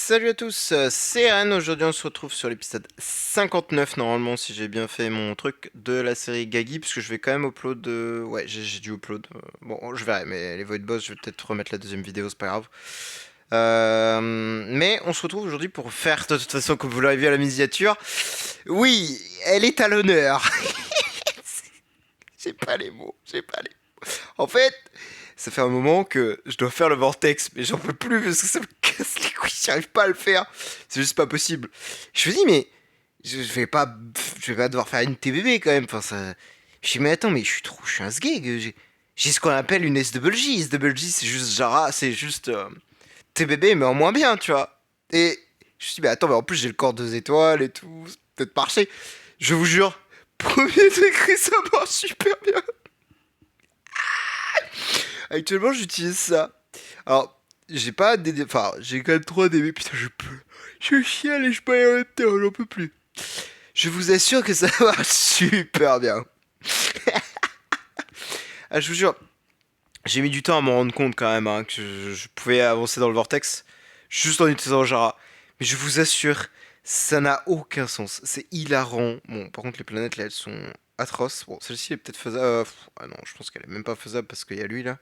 Salut à tous, c'est Ren. Aujourd'hui on se retrouve sur l'épisode 59 normalement si j'ai bien fait mon truc de la série Gagi, puisque je vais quand même upload, ouais, j'ai dû upload, bon je verrai, mais les Void Boss je vais peut-être remettre la deuxième vidéo, c'est pas grave. Mais on se retrouve aujourd'hui pour faire, de toute façon comme vous l'avez vu à la miniature, oui, elle est à l'honneur. J'ai pas les mots, j'ai pas les mots. En fait, ça fait un moment que je dois faire le vortex, mais j'en peux plus parce que ça me casse les couilles, j'arrive pas à le faire. C'est juste pas possible. Je me dis, mais je vais pas devoir faire une TBB quand même. Enfin, ça. Je dis, mais attends, mais je suis un sgeg. J'ai ce qu'on appelle une SWJ. SWJ, c'est juste Jara, c'est juste TBB, mais en moins bien, tu vois. Et je me suis dit, mais attends, mais en plus j'ai le corps 2 étoiles et tout, ça peut peut-être marcher. Je vous jure, premier degré, ça marche super bien. Actuellement, j'utilise ça. Alors, j'ai pas DD... Enfin, j'ai quand même 3 DB. Putain, je peux. Je chiale et je peux aller en même temps, j'en peux plus. Je vous assure que ça marche super bien. Ah, je vous jure, j'ai mis du temps à m'en rendre compte quand même, hein, que je pouvais avancer dans le vortex juste en utilisant Jara. Mais je vous assure, ça n'a aucun sens. C'est hilarant. Bon, par contre, les planètes là, elles sont atroces. Bon, celle-ci est peut-être faisable. Ah non, je pense qu'elle est même pas faisable parce qu'il y a lui là.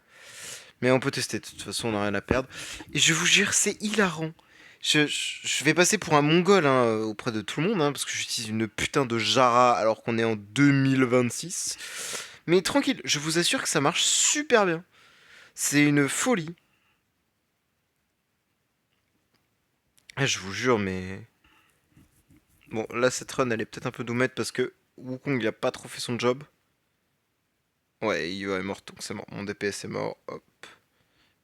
Mais on peut tester, de toute façon, on n'a rien à perdre. Et je vous jure, c'est hilarant. Je vais passer pour un mongol hein, auprès de tout le monde, hein, parce que j'utilise une putain de Jara alors qu'on est en 2026. Mais tranquille, je vous assure que ça marche super bien. C'est une folie. Ah, je vous jure, mais... Bon, là, cette run, elle est peut-être un peu doumette parce que Wukong, il a pas trop fait son job. Ouais, Io est mort, donc c'est mort. Mon DPS est mort, hop.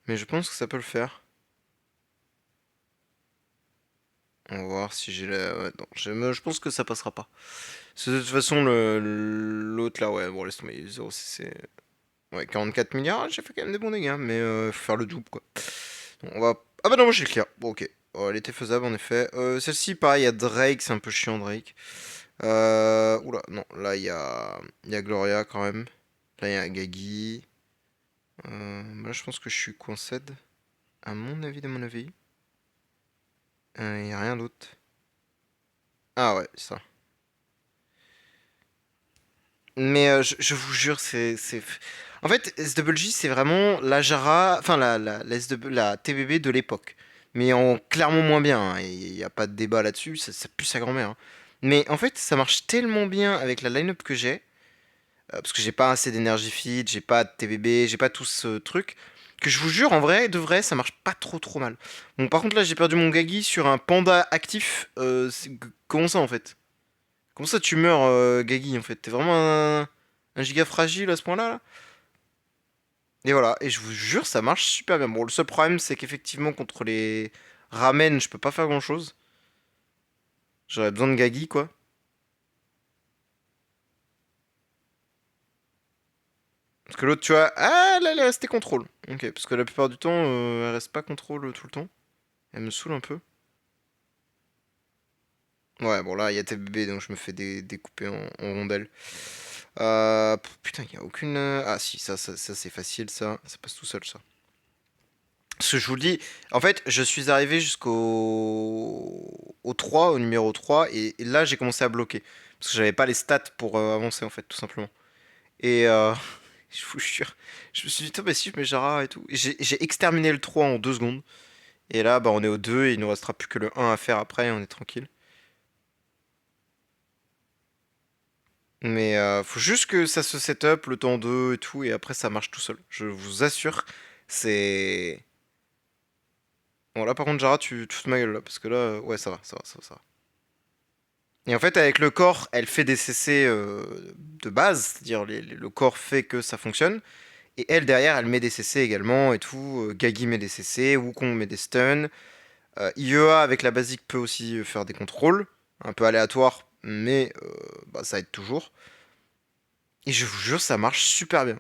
Mais je pense que ça peut le faire. On va voir si j'ai la... Ouais, non, je pense que ça passera pas. De toute façon, l'autre là, ouais, bon, laisse tomber, 0 c'est... Ouais, 44 milliards, j'ai fait quand même des bons dégâts, mais faut faire le double, quoi. Donc, on va... Ah bah non, moi j'ai le clear. Bon, ok. Oh, elle était faisable, en effet. Celle-ci, pareil, il y a Drake, c'est un peu chiant, Drake. Oula, non, là, il y a Gloria, quand même. Là, il y a Gagi. Là, je pense que je suis coincé. À mon avis, de mon avis. Il y a rien d'autre. Ah ouais, ça. Mais je vous jure, En fait, SWJ, c'est vraiment la Jara, enfin la TBB de l'époque. Mais en clairement moins bien, il n'y a pas de débat là-dessus, ça pue sa grand-mère, hein. Mais en fait, ça marche tellement bien avec la line-up que j'ai, parce que j'ai pas assez d'énergie feed, j'ai pas de TBB, j'ai pas tout ce truc, que je vous jure, en vrai, de vrai, ça marche pas trop mal. Bon, par contre, là, j'ai perdu mon Gagi sur un panda actif. Comment ça, en fait? Comment ça tu meurs, Gagi, en fait? T'es vraiment un giga fragile à ce point-là, là? Et voilà, et je vous jure, ça marche super bien. Bon, le seul problème, c'est qu'effectivement, contre les ramen, je peux pas faire grand-chose. J'aurais besoin de Gagi, quoi. Parce que l'autre, tu vois... Ah, là, elle est restée contrôle. Ok, parce que la plupart du temps, elle reste pas contrôle tout le temps. Elle me saoule un peu. Ouais, bon, là, il y a tes bébés, donc je me fais découper en rondelles. Putain, il y a aucune... Ah, si, ça c'est facile, ça. Ça passe tout seul, ça. Parce que je vous le dis, en fait, je suis arrivé au 3, au numéro 3, et là j'ai commencé à bloquer. Parce que j'avais pas les stats pour avancer, en fait, tout simplement. Et je vous jure, je me suis dit, mais si je mets Jara et tout. J'ai exterminé le 3 en 2 secondes. Et là, bah, on est au 2, et il nous restera plus que le 1 à faire après, et on est tranquille. Mais faut juste que ça se set up, le temps 2 et tout, et après ça marche tout seul. Je vous assure, c'est... Bon, là par contre, Jara, tu te fous de ma gueule là, parce que là, ouais, ça va. Et en fait, avec le corps, elle fait des CC de base, c'est-à-dire le corps fait que ça fonctionne. Et elle, derrière, elle met des CC également et tout. Gagi met des CC, Wukong met des stuns. IEA, avec la basique, peut aussi faire des contrôles. Un peu aléatoire, mais bah, ça aide toujours. Et je vous jure, ça marche super bien.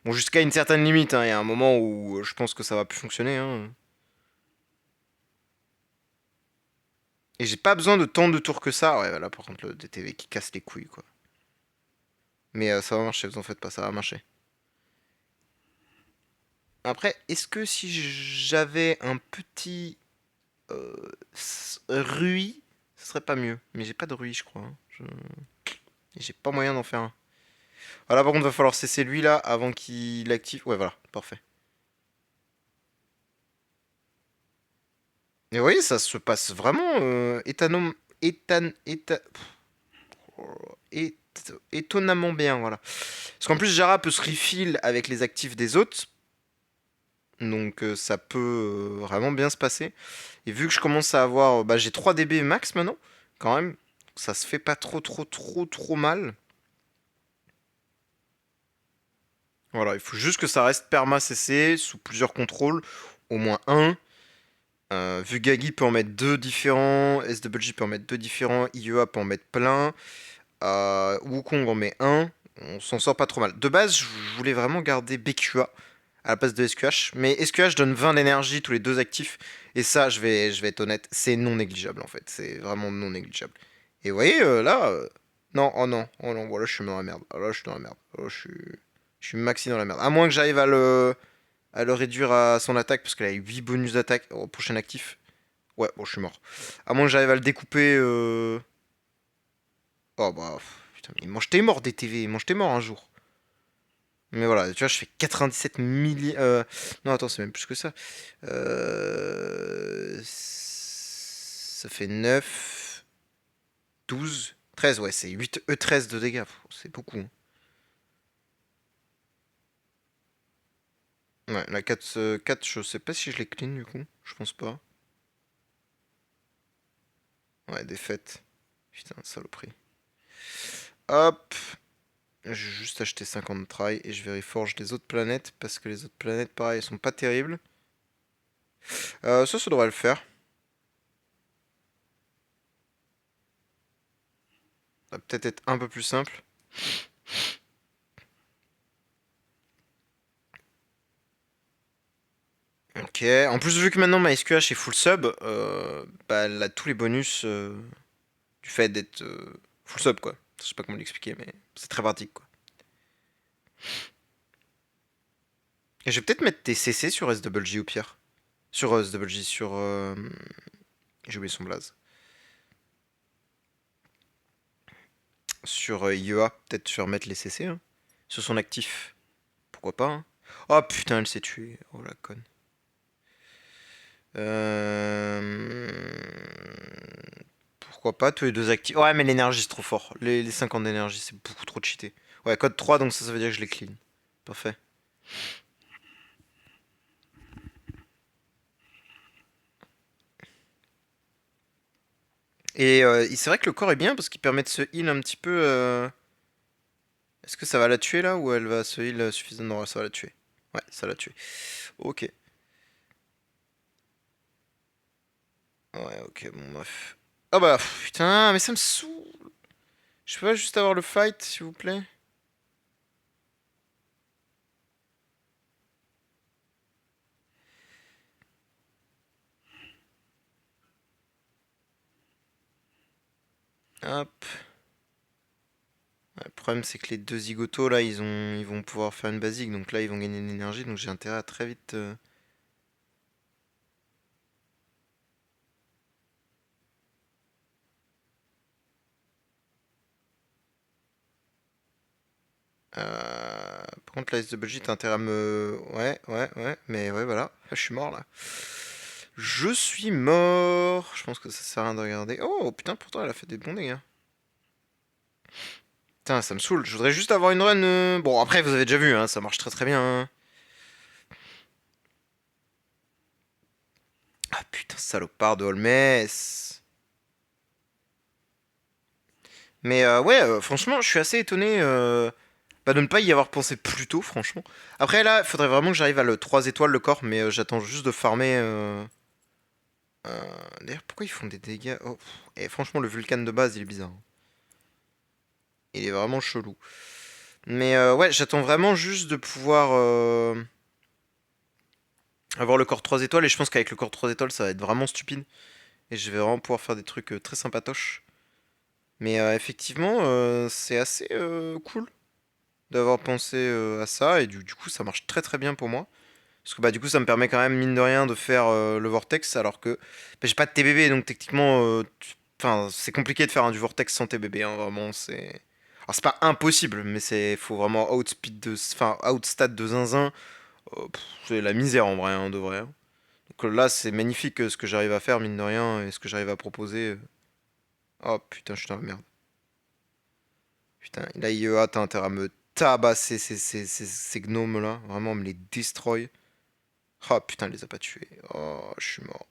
Bon, jusqu'à une certaine limite, hein. Il y a un moment où je pense que ça va plus fonctionner, hein. Et j'ai pas besoin de tant de tours que ça. Ouais, voilà, par contre, le DTV qui casse les couilles, quoi. Mais ça va marcher, vous en faites pas, ça va marcher. Après, est-ce que si j'avais un petit Rui, ce serait pas mieux. Mais j'ai pas de Rui, je crois, hein. Et j'ai pas moyen d'en faire un. Voilà, par contre, va falloir cesser lui là avant qu'il active. Ouais, voilà, parfait. Et vous voyez, ça se passe vraiment étonnamment bien, voilà. Parce qu'en plus, Jara peut se refill avec les actifs des autres. Donc ça peut vraiment bien se passer. Et vu que je commence à avoir... Bah, j'ai 3 dB max maintenant, quand même. Ça se fait pas trop mal. Voilà, il faut juste que ça reste perma CC sous plusieurs contrôles. Au moins un. Vu Gagi peut en mettre deux différents, SWG peut en mettre deux différents, IEA peut en mettre plein, Wukong en met un, on s'en sort pas trop mal. De base, je voulais vraiment garder BQA à la place de SQH, mais SQH donne 20 d'énergie tous les deux actifs, et ça, je vais être honnête, c'est non négligeable en fait, c'est vraiment non négligeable. Et vous voyez, là, non, oh non, voilà, je suis dans la merde, oh là, je suis dans la merde, oh, je suis maxi dans la merde. À moins que j'arrive à le réduire à son attaque, parce qu'elle a 8 bonus d'attaque au prochain actif. Ouais, bon, je suis mort. À moins que j'arrive à le découper. Oh bah. Putain, mais mange tes morts, DTV. Mange tes morts un jour. Mais voilà, tu vois, je fais 97 milli. Non, attends, c'est même plus que ça. Ça fait 9, 12, 13. Ouais, c'est 8 E13 de dégâts. C'est beaucoup, hein. Ouais, la 4, 4, je sais pas si je l'ai clean du coup. Je pense pas. Ouais, défaite. Putain, saloperie. Hop. Je vais juste acheter 50 try et je vais reforge les autres planètes parce que les autres planètes, pareil, elles sont pas terribles. Ça devrait le faire. Ça va peut-être être un peu plus simple. Ok. En plus, vu que maintenant ma SQH est full sub, bah, elle a tous les bonus du fait d'être full sub, quoi. Je sais pas comment l'expliquer, mais c'est très pratique, quoi. Et je vais peut-être mettre des CC sur SWG au pire. Sur SWG, sur. J'ai oublié son blaze. Sur IEA, peut-être faire mettre les CC, hein. Sur son actif. Pourquoi pas, hein. Oh putain, elle s'est tuée. Oh la conne. Pourquoi pas tous les deux actifs. Ouais, mais l'énergie c'est trop fort. Les 50 d'énergie c'est beaucoup trop cheaté. Ouais, code 3, donc ça veut dire que je les clean. Parfait. Et c'est vrai que le corps est bien parce qu'il permet de se heal un petit peu. Est-ce que ça va la tuer là ou elle va se heal suffisamment? Non, ça va la tuer. Ouais, ça l'a tué. Ok. Ouais, ok, bon, bref. Ah bah, putain, mais ça me saoule. Je peux pas juste avoir le fight, s'il vous plaît? Hop. Ouais, le problème, c'est que les deux zigotos, là, ils vont pouvoir faire une basique. Donc là, ils vont gagner de l'énergie. Donc j'ai intérêt à très vite. Par contre, la SWG, t'as intérêt à me. Ouais, ouais, ouais. Mais ouais, voilà. Je suis mort, là. Je suis mort. Je pense que ça sert à rien de regarder. Oh, putain, pourtant, elle a fait des bons dégâts. Putain, ça me saoule. Je voudrais juste avoir une run. Bon, après, vous avez déjà vu, hein, ça marche très très bien, hein. Ah, putain, salopard de Holmes. Mais ouais, franchement, je suis assez étonné bah, de ne pas y avoir pensé plus tôt, franchement. Après, là, il faudrait vraiment que j'arrive à le 3 étoiles le corps, mais j'attends juste de farmer. D'ailleurs, pourquoi ils font des dégâts? Oh, et franchement, le Vulcan de base, il est bizarre, hein. Il est vraiment chelou. Mais ouais, j'attends vraiment juste de pouvoir avoir le corps 3 étoiles, et je pense qu'avec le corps 3 étoiles, ça va être vraiment stupide. Et je vais vraiment pouvoir faire des trucs très sympatoches. Mais effectivement, c'est assez cool d'avoir pensé à ça, et du coup, ça marche très très bien pour moi. Parce que bah du coup ça me permet quand même mine de rien de faire le vortex alors que bah, j'ai pas de TBB donc techniquement enfin c'est compliqué de faire du vortex sans TBB hein, vraiment c'est alors c'est pas impossible mais c'est faut vraiment outspeed de enfin outstat de zinzin. C'est la misère en vrai hein, de vrai hein. Donc là c'est magnifique ce que j'arrive à faire mine de rien et ce que j'arrive à proposer. Oh putain je suis dans la merde. Putain là IEA t'as intérêt à me tabasser ces gnomes là vraiment me les destroy. Oh putain, elle les a pas tués. Oh, je suis mort.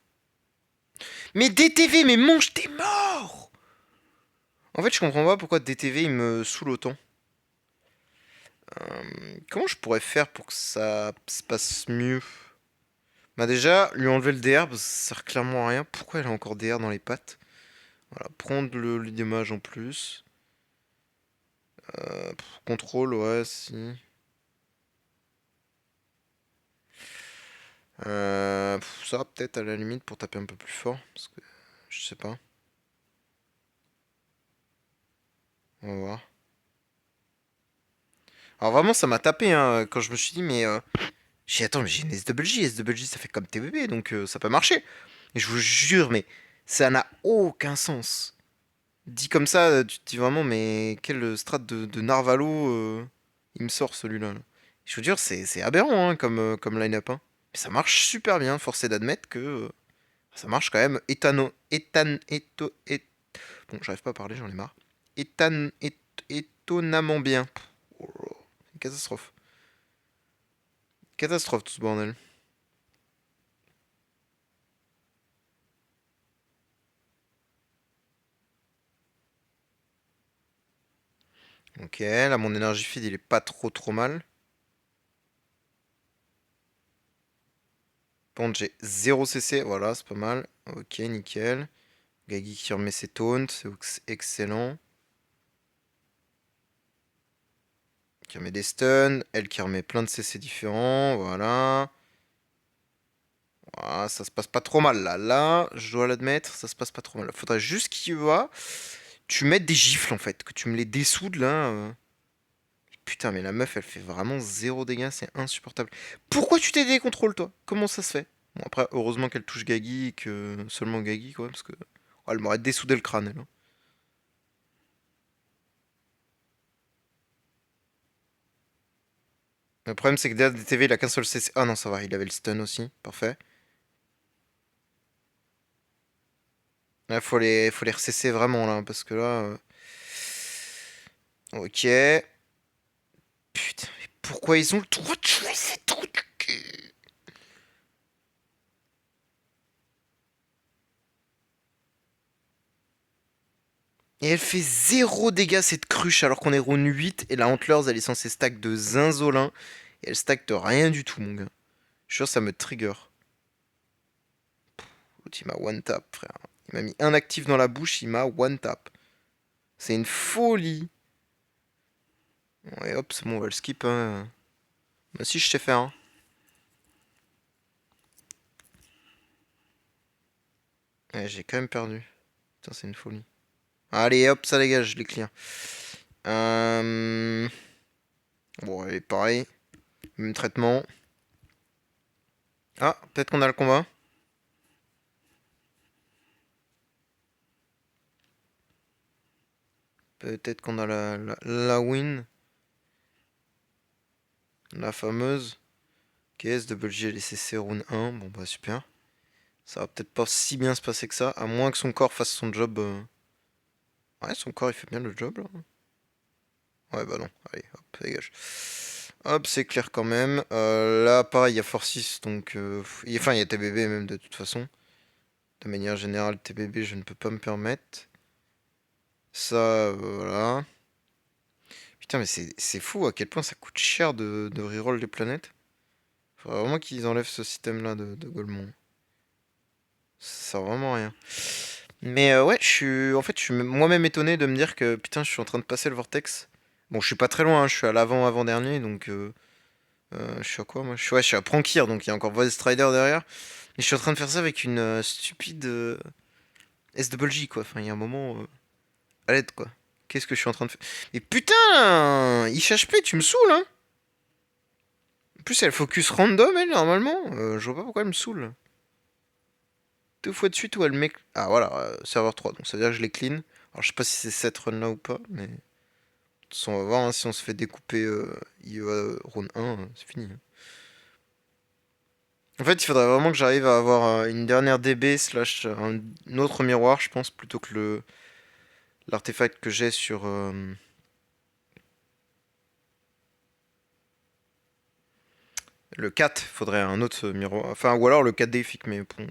Mais DTV, mais mange tes morts. En fait, je comprends pas pourquoi DTV il me saoule autant. Comment je pourrais faire pour que ça se passe mieux? Bah déjà, lui enlever le DR, ça sert clairement à rien. Pourquoi elle a encore DR dans les pattes? Voilà, prendre le dommage en plus. Contrôle, ouais, si. Ça, peut-être à la limite pour taper un peu plus fort. Parce que je sais pas. On va voir. Alors vraiment, ça m'a tapé hein, quand je me suis dit, mais j'ai dit, attends, mais j'ai une SWJ, SWJ ça fait comme TBB, donc ça peut marcher. Et je vous jure, mais ça n'a aucun sens. Dit comme ça, tu te dis vraiment, mais quel strat de Narvalo il me sort celui-là. Là. Je vous jure, c'est aberrant hein, comme line-up. Hein. Mais ça marche super bien, forcé d'admettre que ça marche quand même bon, j'arrive pas à parler, j'en ai marre. Étan, ét- étonnamment bien. Oh là là, une catastrophe. Catastrophe tout ce bordel. Ok, là mon énergie feed il est pas trop mal. Bon, j'ai 0 CC, voilà, c'est pas mal. Ok, nickel. Gagi qui remet ses taunts, c'est excellent. Qui remet des stuns, elle qui remet plein de CC différents, voilà. Voilà, ça se passe pas trop mal là. Là, je dois l'admettre, ça se passe pas trop mal. Faudrait juste qu'il va. Tu mettes des gifles en fait, que tu me les dessoudes là. Putain, mais la meuf elle fait vraiment 0 dégâts, c'est insupportable. Pourquoi tu t'es décontrôle toi? Comment ça se fait? Bon, après, heureusement qu'elle touche Gagi et que seulement Gagi quoi, parce que. Oh, elle m'aurait dessoudé le crâne elle. Hein. Le problème, c'est que DTV, il a qu'un seul CC. Ah non, ça va, il avait le stun aussi. Parfait. Là, faut les recesser vraiment, là, parce que là... Ok. Putain, mais pourquoi ils ont le droit de tuer ces trucs? Et elle fait 0 dégâts, cette cruche, alors qu'on est round 8, et la Antlers, elle est censée stack de zinzolin, et elle stack de rien du tout, mon gars. Je suis sûr, ça me trigger. L'autre, il m'a one tap, frère. Il m'a mis un actif dans la bouche, il m'a one tap. C'est une folie. Ouais, hop, c'est bon, on va le skip, hein. Moi aussi, je sais faire, hein. Ouais, j'ai quand même perdu. Putain, c'est une folie. Allez, hop, ça dégage, les clients. Euh... Bon, allez, pareil. Même traitement. Ah, peut-être qu'on a le combat. Peut-être qu'on a la win. La fameuse. Ok, SWG a laissé ses round 1. Bon, bah, super. Ça va peut-être pas si bien se passer que ça. À moins que son corps fasse son job. Ouais, son corps, il fait bien le job, là. Ouais, bah non. Allez, hop, dégage. Hop, c'est clair quand même. Là, pareil, il y a Force donc... Enfin, il y a TBB même, de toute façon. De manière générale, TBB, je ne peux pas me permettre. Ça, voilà. Putain, mais c'est fou à quel point ça coûte cher de reroll les planètes. Faudrait vraiment qu'ils enlèvent ce système-là de Golemon. Ça sert vraiment à rien. Mais ouais, en fait, je suis moi-même étonné de me dire que putain, je suis en train de passer le vortex. Bon, je suis pas très loin, hein, je suis à l'avant-avant-dernier, donc je suis à quoi moi? Ouais, je suis à Prankir, donc il y a encore Voice Strider derrière. Mais je suis en train de faire ça avec une stupide SWJ, quoi. Enfin, il y a un moment, à l'aide, quoi. Qu'est-ce que je suis en train de faire? Mais putain! IHP, tu me saoules, hein? plus, elle focus random, elle, normalement. Je vois pas pourquoi elle me saoule. 2 fois de suite où elle met... Ah, voilà, serveur 3. Donc ça veut dire que je les clean. Alors, je sais pas si c'est cette run là ou pas, mais... De toute façon, on va voir hein, si on se fait découper IEA round 1, c'est fini. Hein. En fait, il faudrait vraiment que j'arrive à avoir une dernière DB slash un autre miroir, je pense, plutôt que l'artefact que j'ai sur... le 4, faudrait un autre miroir. Enfin, ou alors le 4D fixe, mais bon,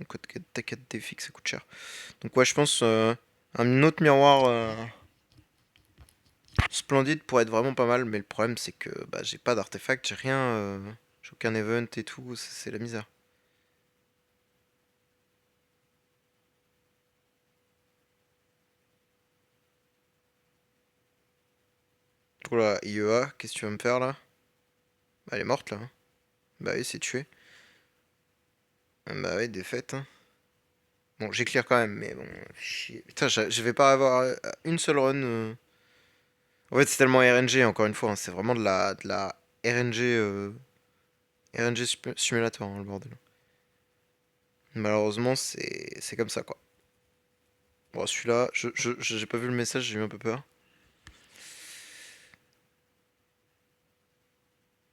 4D fixe, ça coûte cher. Donc ouais, je pense un autre miroir splendide pourrait être vraiment pas mal, mais le problème c'est que bah, j'ai pas d'artefact, j'ai rien, j'ai aucun event et tout, c'est la misère. Oula, IEA, qu'est-ce que tu vas me faire là? Bah, elle est morte là. Hein. Bah oui, c'est tué. Bah oui, défaite. Hein. Bon, j'ai clear quand même, mais bon, chier. Putain, je vais pas avoir une seule run. En fait, c'est tellement RNG, encore une fois, hein, c'est vraiment de la RNG, RNG simulator, hein, le bordel. Malheureusement, c'est comme ça, quoi. Bon, celui-là, j'ai pas vu le message, j'ai eu un peu peur.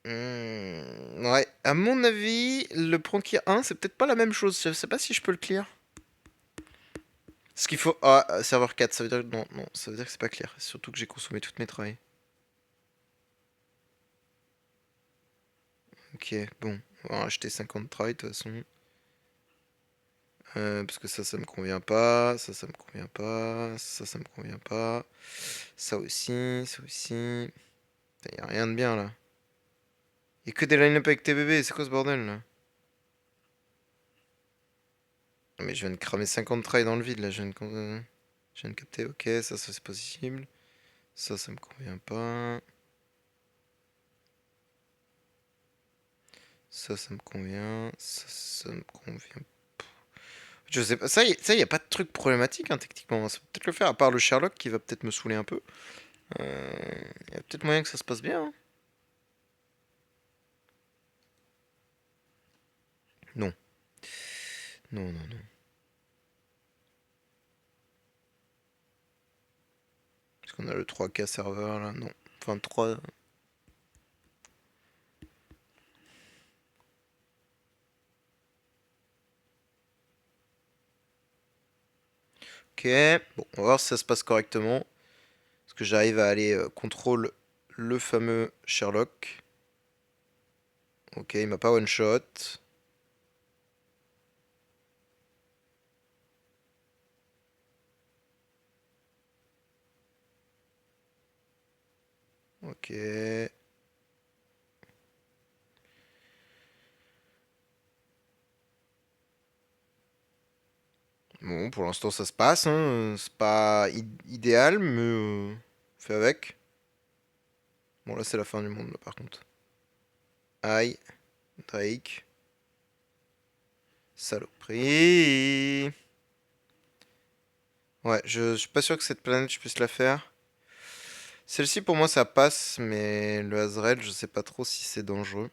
Ouais, à mon avis, le Pranky 1, c'est peut-être pas la même chose. Je sais pas si je peux le clear. Ce qu'il faut. Ah, serveur 4, ça veut dire que. Non, non, ça veut dire que c'est pas clair. Surtout que j'ai consommé toutes mes trails. Ok, bon. On va acheter 50 trails de toute façon. Parce que ça me convient pas. Ça me convient pas. Ça me convient pas. Ça aussi, ça aussi. Y a rien de bien là. Y a que des line-up avec TBB, c'est quoi ce bordel là? Non, mais je viens de cramer 50 trails dans le vide là, je viens de capter, ok, ça c'est possible. Ça me convient pas. Ça me convient. Ça me convient. Je sais pas, ça y a pas de truc problématique hein, techniquement. Ça peut peut-être le faire, à part le Sherlock qui va peut-être me saouler un peu. Y a peut-être moyen que ça se passe bien. Hein. Non. Non, non, non. Est-ce qu'on a le 3K serveur là? Non. Enfin, 3. Ok. Bon, on va voir si ça se passe correctement. Est-ce que j'arrive à aller contrôle le fameux Sherlock? Ok, il m'a pas one shot. Ok. Bon, pour l'instant ça se passe. Hein. C'est pas idéal, mais on fait avec. Bon, là c'est la fin du monde, là, par contre. Aïe, Drake. Saloperie. Ouais, je suis pas sûr que cette planète je puisse la faire. Celle-ci pour moi ça passe, mais le Azrael, je sais pas trop si c'est dangereux.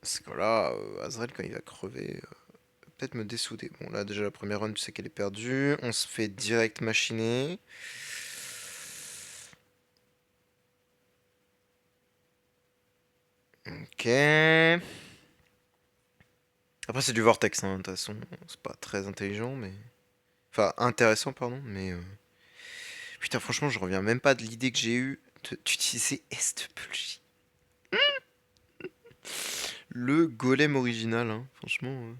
Parce que là, Azrael quand il va crever, peut-être me dessouder. Bon là déjà la première run tu sais qu'elle est perdue. On se fait direct machiner. Ok. Après c'est du Vortex, hein, de toute façon. C'est pas très intelligent, mais... Enfin intéressant, pardon, mais... Putain franchement je reviens même pas de l'idée que j'ai eue d'utiliser SWJ. Le golem original, hein, franchement.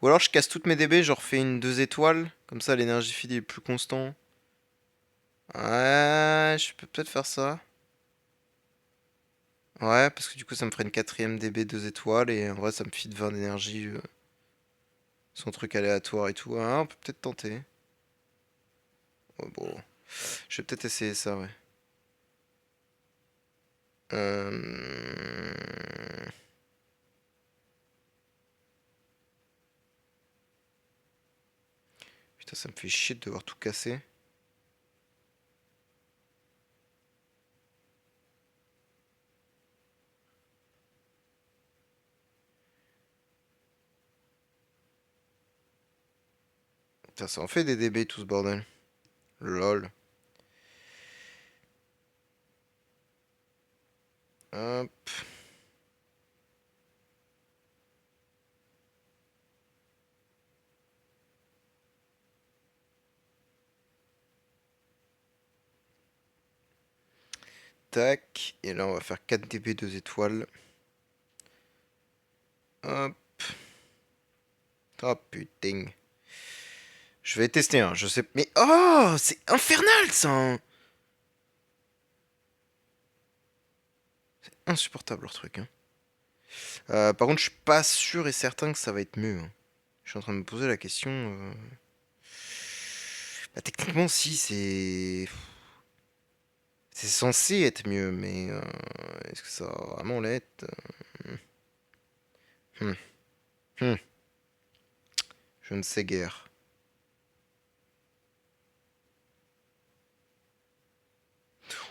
Ou alors je casse toutes mes DB, je refais une 2 étoiles. Comme ça l'énergie feed est plus constant. Ouais, je peux peut-être faire ça. Ouais, parce que du coup ça me ferait une quatrième DB 2 étoiles. Et en vrai ça me feed 20 d'énergie. Son truc aléatoire et tout. Ah, on peut peut-être tenter. Ouais, bon. Je vais peut-être essayer ça, ouais. Euh... Putain, ça me fait chier de devoir tout casser. Ça en fait des DB tout ce bordel. Lol. Hop. Tac. Et là, on va faire 4 DB 2 étoiles. Hop. Oh putain. Je vais tester, hein. Je sais. Mais oh, c'est infernal ça, hein. Insupportable leur truc, hein. Par contre, je suis pas sûr et certain que ça va être mieux, hein. Je suis en train de me poser la question. Bah, techniquement, si, c'est. C'est censé être mieux, mais est-ce que ça va vraiment l'être? Hmm. Hmm. Je ne sais guère.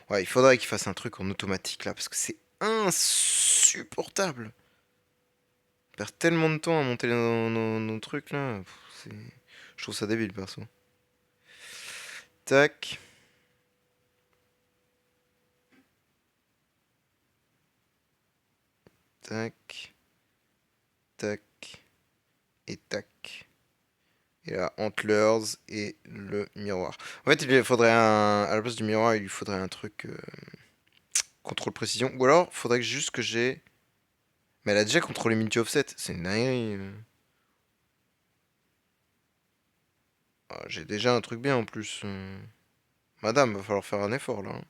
Ouais, il faudrait qu'il fasse un truc en automatique là, parce que c'est insupportable. On perd tellement de temps à monter nos trucs là. Je trouve ça débile perso. Tac, tac, tac et tac. Et là, Antlers et le miroir. En fait, il faudrait un. À la place du miroir, il lui faudrait un truc. Contrôle précision. Ou alors, faudrait juste que j'ai. Mais elle a déjà contrôlé multi-offset. C'est une dinguerie. Ah, j'ai déjà un truc bien en plus. Madame, va falloir faire un effort là, hein.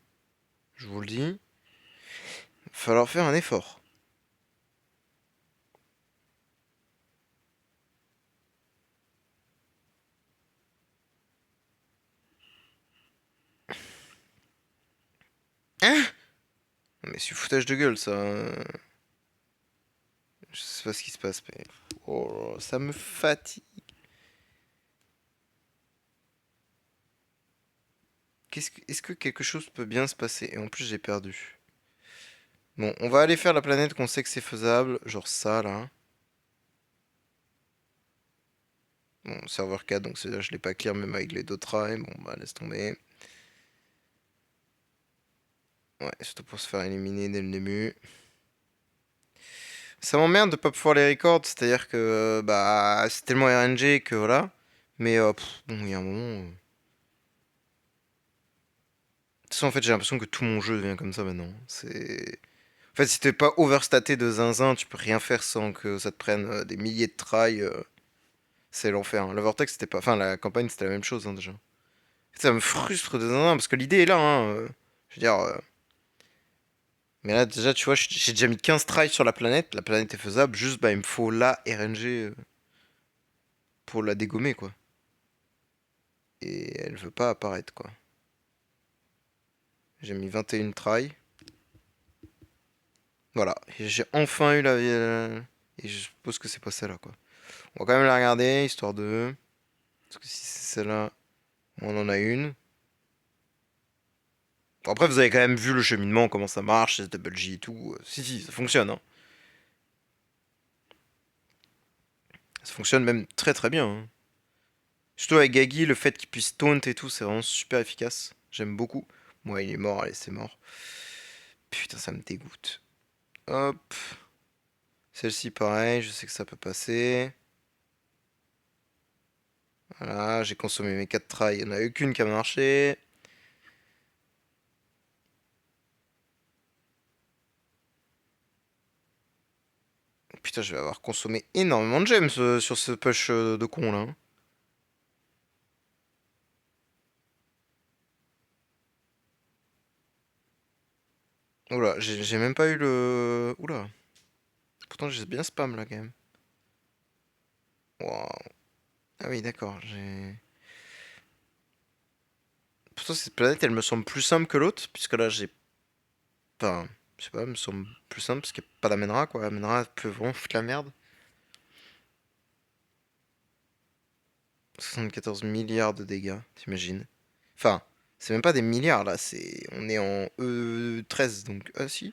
Je vous le dis. Va falloir faire un effort. Hein? Mais c'est foutage de gueule ça, hein. Je sais pas ce qui se passe, mais. Oh, ça me fatigue. Est-ce que quelque chose peut bien se passer? Et en plus, j'ai perdu. Bon, on va aller faire la planète qu'on sait que c'est faisable. Genre ça, là. Bon, serveur 4, donc c'est-à-dire que je l'ai pas clear même avec les deux tries. Bon, bah, laisse tomber. Ouais, surtout pour se faire éliminer dès le début. Ça m'emmerde de pas pouvoir les records, c'est-à-dire que bah c'est tellement RNG que voilà. Mais bon, il y a un moment. De toute façon, en fait, j'ai l'impression que tout mon jeu devient comme ça maintenant. C'est. En fait, si t'es pas overstaté de zinzin, tu peux rien faire sans que ça te prenne des milliers de tries. C'est l'enfer, hein. La Vortex, c'était pas. Enfin, la campagne, c'était la même chose, hein, déjà. Ça me frustre de zinzin parce que l'idée est là, hein. Je veux dire. Mais là, déjà, tu vois, j'ai déjà mis 15 tries sur la planète. La planète est faisable. Juste, bah, il me faut la RNG pour la dégommer, quoi. Et elle veut pas apparaître, quoi. J'ai mis 21 tries. Voilà. Et j'ai enfin eu la. Et je suppose que c'est pas celle-là, quoi. On va quand même la regarder, histoire de. Parce que si c'est celle-là, on en a une. Bon, après, vous avez quand même vu le cheminement, comment ça marche, c'est double J et tout. Si, si, ça fonctionne, hein. Ça fonctionne même très très bien, hein. Surtout avec Gagi, le fait qu'il puisse taunt et tout, c'est vraiment super efficace. J'aime beaucoup. Moi, il est mort, allez, c'est mort. Putain, ça me dégoûte. Hop. Celle-ci, pareil, je sais que ça peut passer. Voilà, j'ai consommé mes 4 tries, il n'y en a eu qu'une qui a marché. Putain, je vais avoir consommé énormément de gems sur ce push de con là, hein. Oula, j'ai même pas eu le. Oula. Pourtant, j'ai bien spam là quand même. Waouh. Ah oui, d'accord. Pourtant, cette planète, elle me semble plus simple que l'autre, puisque là, j'ai. Enfin, je sais pas, elle me semble plus simple parce qu'il n'y a pas d'Amenra quoi. Amenra peut vraiment foutre la merde. 74 milliards de dégâts, t'imagines? Enfin, c'est même pas des milliards là, c'est. On est en E13 donc. Ah si?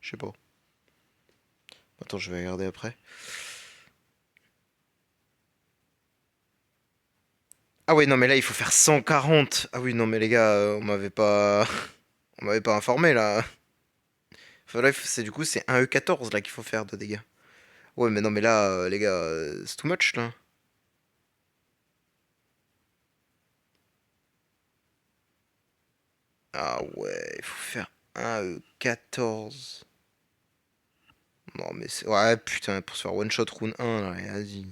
Je sais pas. Attends, je vais regarder après. Ah ouais, non, mais là, il faut faire 140. Ah oui, non, mais les gars, on m'avait pas... On m'avait pas informé, là. Enfin, là, c'est du coup, c'est un E14, là, qu'il faut faire de dégâts. Ouais, mais non, mais là, les gars, c'est too much, là. Ah ouais, il faut faire un E14. Non, mais c'est... Ouais, putain, pour se faire one-shot round 1, là, vas-y.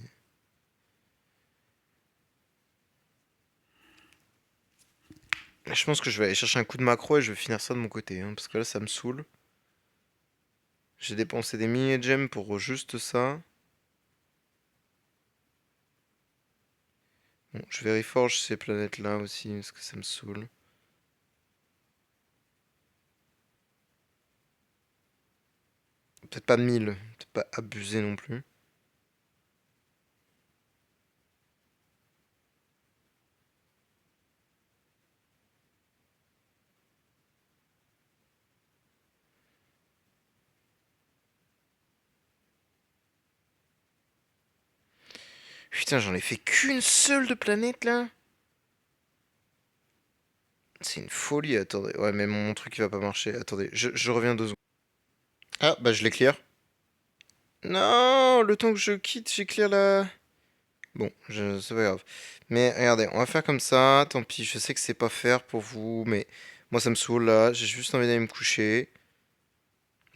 Je pense que je vais aller chercher un coup de macro et je vais finir ça de mon côté, hein, parce que là, ça me saoule. J'ai dépensé des mini-gems pour juste ça. Bon, je vais reforge ces planètes-là aussi, parce que ça me saoule. Peut-être pas 1000, peut-être pas abuser non plus. Putain, j'en ai fait qu'une seule de planète, là. C'est une folie, attendez. Ouais, mais mon truc, il va pas marcher. Attendez, je reviens 2 secondes. Ah, bah je l'ai clear. Non, le temps que je quitte, j'ai clear la... Bon, c'est pas grave. Mais regardez, on va faire comme ça. Tant pis, je sais que c'est pas faire pour vous, mais moi ça me saoule là. J'ai juste envie d'aller me coucher.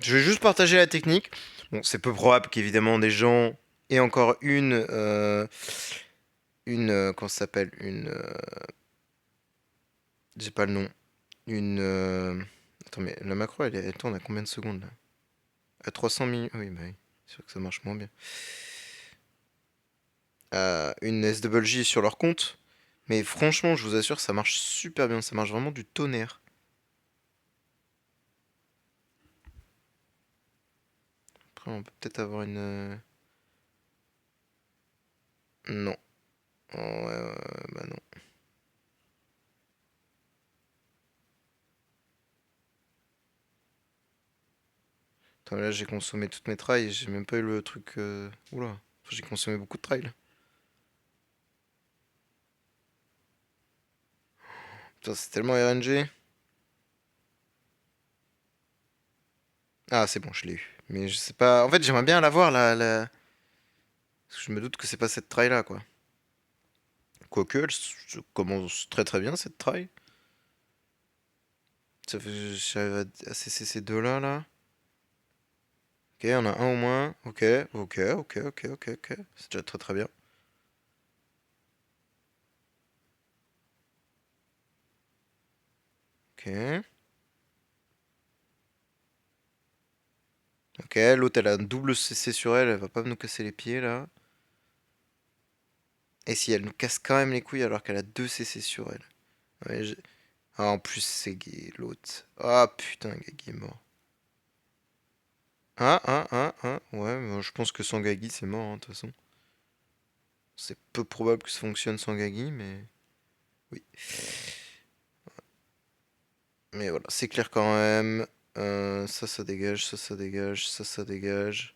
Je vais juste partager la technique. Bon, c'est peu probable qu'évidemment des gens aient encore comment ça s'appelle? J'ai pas le nom. Attends, mais la macro, elle tourne à combien de secondes là? À 300 minutes. Oui, bah oui. C'est sûr que ça marche moins bien. Une SWJ sur leur compte. Mais franchement, je vous assure, ça marche super bien. Ça marche vraiment du tonnerre. Après, on peut peut-être avoir une... Non. Oh, ouais, ouais, ouais, bah non. Attends, là, j'ai consommé toutes mes trails. J'ai même pas eu le truc... Oula. Enfin, j'ai consommé beaucoup de trails. Putain, c'est tellement RNG. Ah, c'est bon, je l'ai eu. Mais je sais pas... En fait, j'aimerais bien l'avoir, parce que je me doute que c'est pas cette trail-là, quoi. Quoique, elle commence très très bien, cette trail. Ça fait... J'arrive à cesser ces deux-là, là. Ok, on a un au moins. Ok, ok, ok, ok, ok, ok. C'est déjà très très bien. Ok. Ok, l'autre elle a un double CC sur elle, elle va pas nous casser les pieds là. Et si elle nous casse quand même les couilles alors qu'elle a 2 CC sur elle. Ouais, ah, en plus c'est gay, l'autre. Ah putain, Gagi est mort. Ouais, mais je pense que sans Gagi c'est mort, hein, de toute façon. C'est peu probable que ça fonctionne sans Gagi, mais oui. Mais voilà, c'est clair quand même. Ça, ça dégage, ça dégage, ça dégage.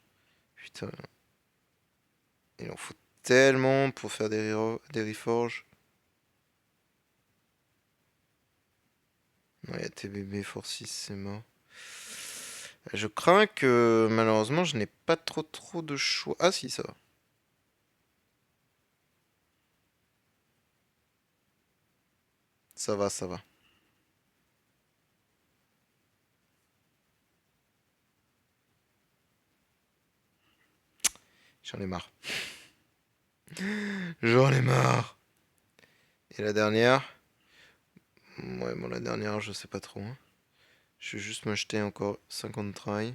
Putain, il en faut tellement pour faire des reforges. Non, il y a TBB Force 6, c'est mort. Je crains que malheureusement je n'ai pas trop de choix. Ah si, ça va. Ça va, ça va. J'en ai marre. J'en ai marre. Et la dernière? Ouais, bon, la dernière, je sais pas trop, hein. Je vais juste m'acheter encore 50 try.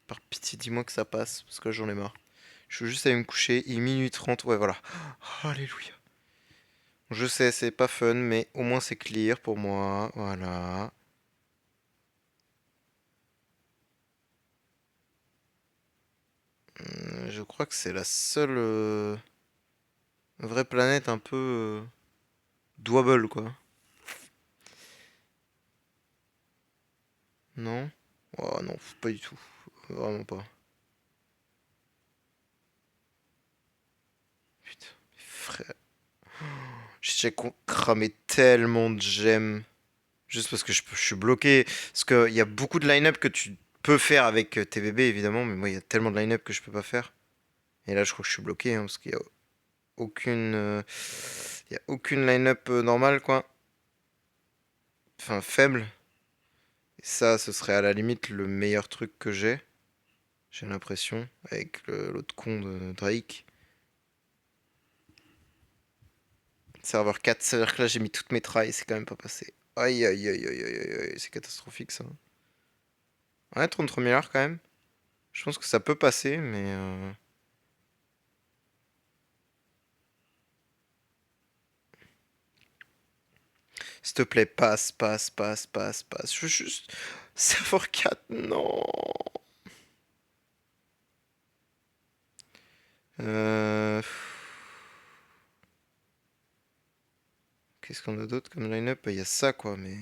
Par pitié, dis-moi que ça passe, parce que j'en ai marre. Je veux juste aller me coucher. Il est minuit 30. Ouais, voilà. Oh, alléluia. Je sais, c'est pas fun, mais au moins c'est clear pour moi. Voilà. Je crois que c'est la seule vraie planète un peu douable, quoi. Non? Oh non, pas du tout. Vraiment pas. putain. Frère. J'ai déjà cramé tellement de gemmes. Juste parce que je suis bloqué. Parce qu'il y a beaucoup de line-up que tu peux faire avec TBB évidemment. Mais moi, il y a tellement de line-up que je peux pas faire. Et là, je crois que je suis bloqué. Parce qu'il y a aucune. Il y a aucune line-up normale, quoi. Enfin, faible. Et ça, ce serait à la limite le meilleur truc que j'ai l'impression, avec l'autre con de Drake. Serveur 4, ça veut dire que là j'ai mis toutes mes tries, c'est quand même pas passé. Aïe aïe aïe aïe aïe aïe, aïe, c'est catastrophique ça. Ouais, 33 milliards quand même. Je pense que ça peut passer, mais... S'il te plaît, passe, passe, passe, passe, passe. Je veux juste... Serveur 4, non. Euh... Qu'est-ce qu'on a d'autre comme line-up? Il y a ça quoi, mais...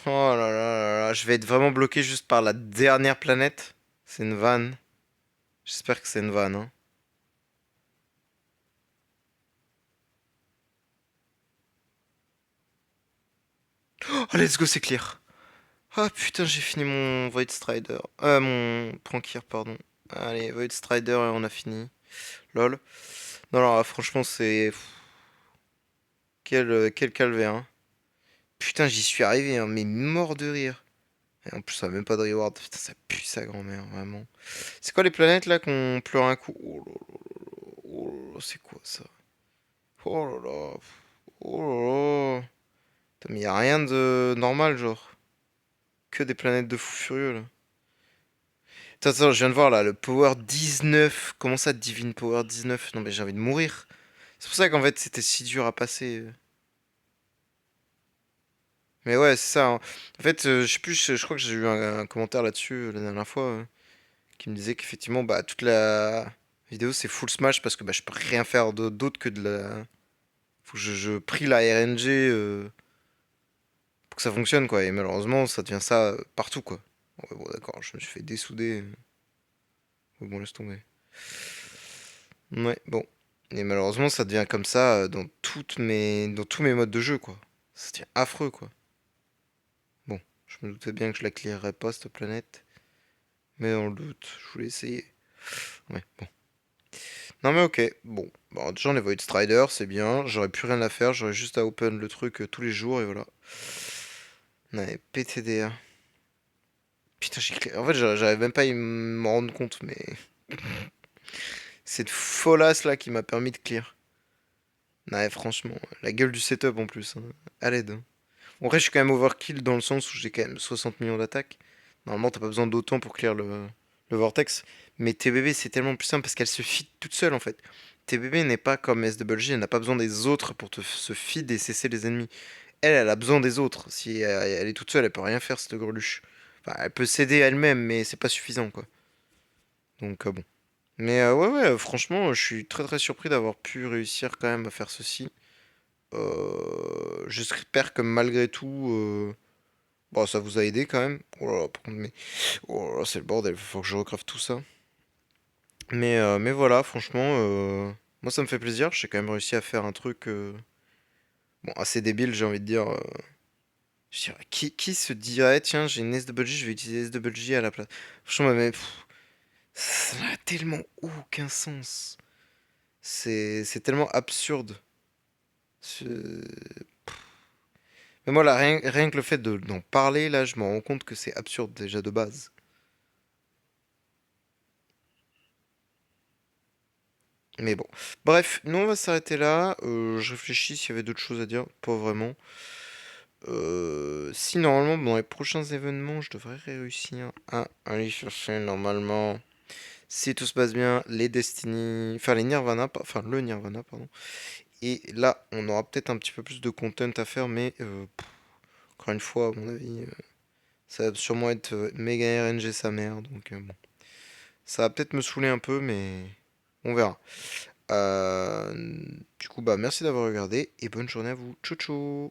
Oh là là là là, je vais être vraiment bloqué juste par la dernière planète. C'est une vanne. J'espère que c'est une vanne, hein. Oh, let's go, c'est clear. Ah putain, j'ai fini mon Void Strider. Mon Prankir, pardon. Allez, Void Strider et on a fini. Lol. Non, non, franchement, c'est... Quel calvaire, hein. Putain, j'y suis arrivé, hein, mais mort de rire. Et en plus, ça a même pas de reward. Putain, ça pue sa grand-mère, vraiment. C'est quoi les planètes là qu'on pleure un coup? Oh là là, oh là là, c'est quoi ça? Oh là là. Oh là là. Putain, mais y a rien de normal, genre. Que des planètes de fous furieux là. Attends, attends, je viens de voir là, le Power 19. Comment ça, Divine Power 19? Non, mais j'ai envie de mourir. C'est pour ça qu'en fait, c'était si dur à passer. Mais ouais, c'est ça, hein. En fait, je sais plus, je crois que j'ai eu un commentaire là-dessus la dernière fois qui me disait qu'effectivement, bah, toute la vidéo c'est full smash parce que bah, je peux rien faire d'autre que de la. Faut que je prie la RNG pour que ça fonctionne, quoi. Et malheureusement, ça devient ça partout, quoi. Ouais, bon, d'accord, je me suis fait dessouder. Ouais, bon, laisse tomber. Ouais, bon. Et malheureusement, ça devient comme ça dans tous mes modes de jeu, quoi. Ça devient affreux, quoi. Bon, je me doutais bien que je la clearerais pas, cette planète. Mais dans le doute, je voulais essayer. Ouais, bon. Non mais ok, bon. Bon, déjà on est Void Strider, c'est bien. J'aurais plus rien à faire, j'aurais juste à open le truc tous les jours et voilà. Ouais, PTDR. Putain, En fait, j'arrive même pas à m'en rendre compte, mais... Cette folasse là qui m'a permis de clear. Ouais, franchement, la gueule du setup en plus, hein. À l'aide, hein. En vrai, je suis quand même overkill dans le sens où j'ai quand même 60 millions d'attaques. Normalement, t'as pas besoin d'autant pour clear le vortex. Mais TBB, c'est tellement plus simple parce qu'elle se feed toute seule en fait. TBB n'est pas comme SWG, elle n'a pas besoin des autres pour se feed et cesser les ennemis. Elle a besoin des autres. Si elle est toute seule, elle peut rien faire cette greluche. Enfin, elle peut s'aider elle-même, mais c'est pas suffisant quoi. Donc bon. Mais ouais, ouais, franchement, je suis très très surpris d'avoir pu réussir quand même à faire ceci. J'espère que malgré tout, bon, ça vous a aidé quand même. Oh là là, par contre, mais oh là là, c'est le bordel, faut que je recrave tout ça. Mais voilà, franchement, moi ça me fait plaisir. J'ai quand même réussi à faire un truc bon, assez débile, j'ai envie de dire. Je dirais, qui se dirait, tiens, j'ai une SWJ, je vais utiliser SWJ à la place. Franchement, mais ça n'a tellement aucun sens. C'est tellement absurde. C'est- Mais moi, là, rien que le fait d'en parler, là, je me rends compte que c'est absurde déjà de base. Mais bon. Bref, nous on va s'arrêter là. Je réfléchis s'il y avait d'autres choses à dire. Pas vraiment. Si normalement, dans les prochains événements, je devrais réussir à aller chercher normalement, si tout se passe bien, les Destiny, enfin les Nirvana, enfin le Nirvana, pardon. Et là, on aura peut-être un petit peu plus de content à faire, mais encore une fois, à mon avis, ça va sûrement être méga RNG sa mère, donc bon. Ça va peut-être me saouler un peu, mais on verra. Du coup, bah merci d'avoir regardé et bonne journée à vous. Ciao ciao.